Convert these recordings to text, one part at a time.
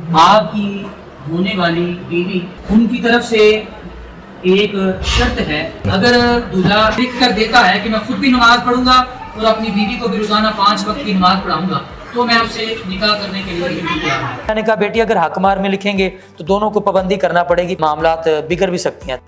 आपकी होने वाली बीवी, उनकी तरफ से एक शर्त है, अगर दूल्हा लिख कर देता है कि मैं खुद भी नमाज पढ़ूंगा और अपनी बीवी को भी रोजाना 5 वक्त की नमाज पढ़ाऊंगा, तो मैं उससे निकाह करने के लिए बिल्कुल तैयार हूं। मैंने कहा बेटी अगर हक मार में लिखेंगे तो दोनों को पाबंदी करना पड़ेगी, मामलात बिगड़ भी सकती हैं।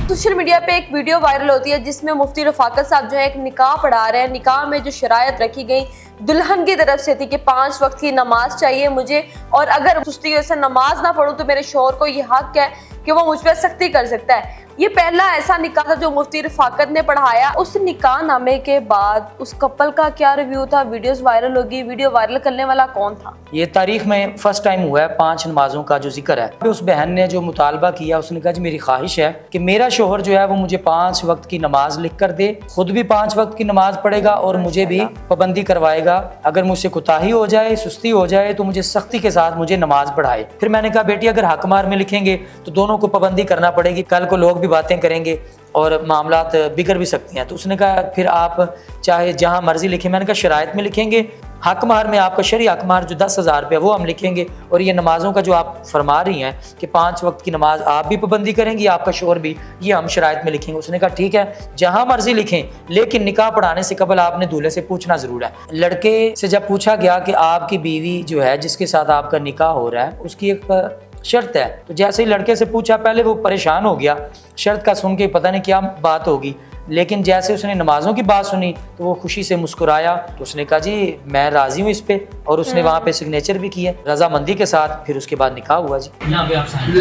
सोशल मीडिया पे एक वीडियो वायरल होती है जिसमें मुफ्ती रफाकत साहब जो है एक निकाह पढ़ा रहे हैं। निकाह में जो शरायत रखी गई दुल्हन की तरफ से थी कि 5 वक्त की नमाज चाहिए मुझे, और अगर सुस्ती से नमाज ना पढ़ूं तो मेरे शौहर को ये हक है कि वो मुझ पर सख्ती कर सकता है। ये पहला ऐसा निकाह था जो मुफ्ती रफाकत ने पढ़ाया। उस निकाह नामे के बाद उस कपल का क्या रिव्यू था, वीडियोस वायरल होगी, वीडियो वायरल करने वाला कौन था? ये तारीख में फर्स्ट टाइम हुआ है 5 नमाजों का जो जिक्र है। उस बहन ने जो मुतालबा किया, उसने कहा जी मेरी ख्वाहिश है कि मेरा शोहर जो है वो मुझे 5 वक्त की नमाज लिख कर दे, खुद भी 5 वक्त की नमाज पढ़ेगा और मुझे भी पाबंदी करवाएगा। अगर मुझसे कोताही हो जाए, सुस्ती हो जाए तो मुझे सख्ती के साथ मुझे नमाज पढ़ाए। फिर मैंने कहा बेटी अगर हक मार में लिखेंगे तो दोनों को पाबंदी करना पड़ेगी, कल को लोग भी बातें करेंगे और मामलात बिगड़ भी सकती हैं। तो उसने कहा फिर आप चाहे जहां मर्जी लिखें। मैंने कहा शरायत में लिखेंगे, हक मार में आपका शरई हक मार जो 10,000 रुपया वो हम लिखेंगे, और ये नमाजों का जो आप फरमा रही हैं कि 5 वक्त की नमाज आप भी पाबंदी करेंगी, आपका शोहर भी, ये हम शरायत में लिखेंगे। उसने कहा ठीक है जहां मर्जी लिखें, लेकिन निकाह पढ़ाने से कबल आपने दूल्हे से पूछना जरूर है। लड़के से जब पूछा गया कि आपकी बीवी जो है जिसके साथ आपका निकाह हो रहा है उसकी एक शर्त है, तो जैसे ही लड़के से पूछा पहले वो परेशान हो गया, शर्त का सुन के पता नहीं क्या बात होगी, लेकिन जैसे उसने नमाजों की बात सुनी तो वो खुशी से मुस्कुराया। तो उसने कहा जी मैं राजी हूँ इस पे, और उसने वहाँ पे सिग्नेचर भी किया रजामंदी के साथ। फिर उसके बाद निकाह हुआ जी। यहाँ पे आप साइन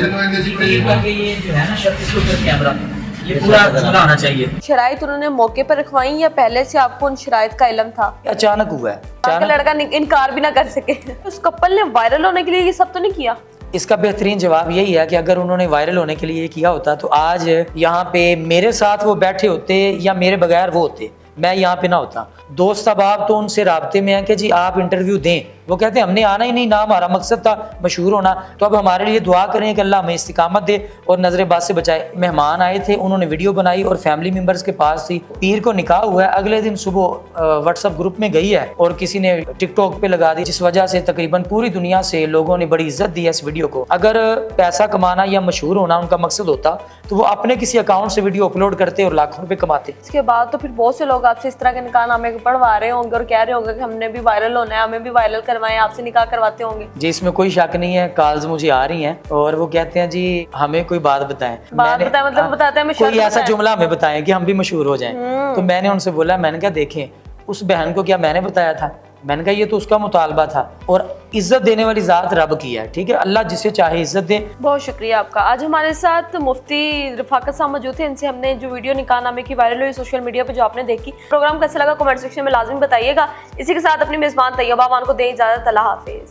ये जो है ना शर्त, इसके ऊपर कैमरा ये पूरा खुला होना चाहिए। शरायत उन्होंने मौके पर रखवाई या पहले से आपको उन शरायत का इल्म था? अचानक हुआ है, अचानक लड़का इनकार भी ना कर सके। उस कपल ने वायरल होने के लिए ये सब तो नहीं किया? इसका बेहतरीन जवाब यही है कि अगर उन्होंने वायरल होने के लिए किया होता तो आज यहाँ पे मेरे साथ वो बैठे होते या मेरे बगैर वो होते, मैं यहाँ पे ना होता। दोस्त अहबाब तो उनसे राब्ते में है कि जी आप इंटरव्यू दें, वो कहते हैं हमने आना ही नहीं, ना हमारा मकसद था मशहूर होना, तो अब हमारे लिए दुआ करें कि अल्लाह हमें इस्तिकामत दे और नजर बात से बचाए। मेहमान आए थे, उन्होंने वीडियो बनाई और फैमिली मेंबर्स के पास थी। पीर को निकाह हुआ है, अगले दिन सुबह व्हाट्सएप ग्रुप में गई है और किसी ने टिकटॉक पे लगा दी, जिस वजह से तकरीबन पूरी दुनिया से लोगों ने बड़ी इज्जत दी है इस वीडियो को। अगर पैसा कमाना या मशहूर होना उनका मकसद होता तो वो अपने किसी अकाउंट से वीडियो अपलोड करते और लाखों रुपए कमाते। इसके बाद तो फिर बहुत से लोग आपसे इस तरह के निकाह नामे पढ़वा रहे होंगे और कह रहे होंगे कि हमने भी वायरल होना है, हमें भी वायरल करवाएं, आपसे निकाह करवाते होंगे। जी इसमें कोई शक नहीं है, कॉल्स मुझे आ रही हैं और वो कहते हैं जी हमें कोई बात बताएं। बात बताएं मतलब बताते हैं कोई ऐसा जुमला हमें बताएं कि हम भी मशहूर हो जाएं। तो मैंने उनसे बोला, मैंने कहा देखें उस बहन को क्या मैंने बताया था, मैंने कहा ये तो उसका मुतालबा था, और इज्जत देने वाली जात रब की है, ठीक है, अल्लाह जिसे चाहे इज्जत दे। बहुत शुक्रिया आपका। आज हमारे साथ मुफ्ती रफाकत साहब मौजूद थे, इनसे हमने जो वीडियो निकाह नामे की वायरल हुई सोशल मीडिया पे जो आपने देखी, प्रोग्राम कैसा लगा कमेंट सेक्शन में लाजमी बताइएगा। इसी के साथ अपनी मेजबान तैयबा मान को दें इजाजत। अल्लाह हाफिज।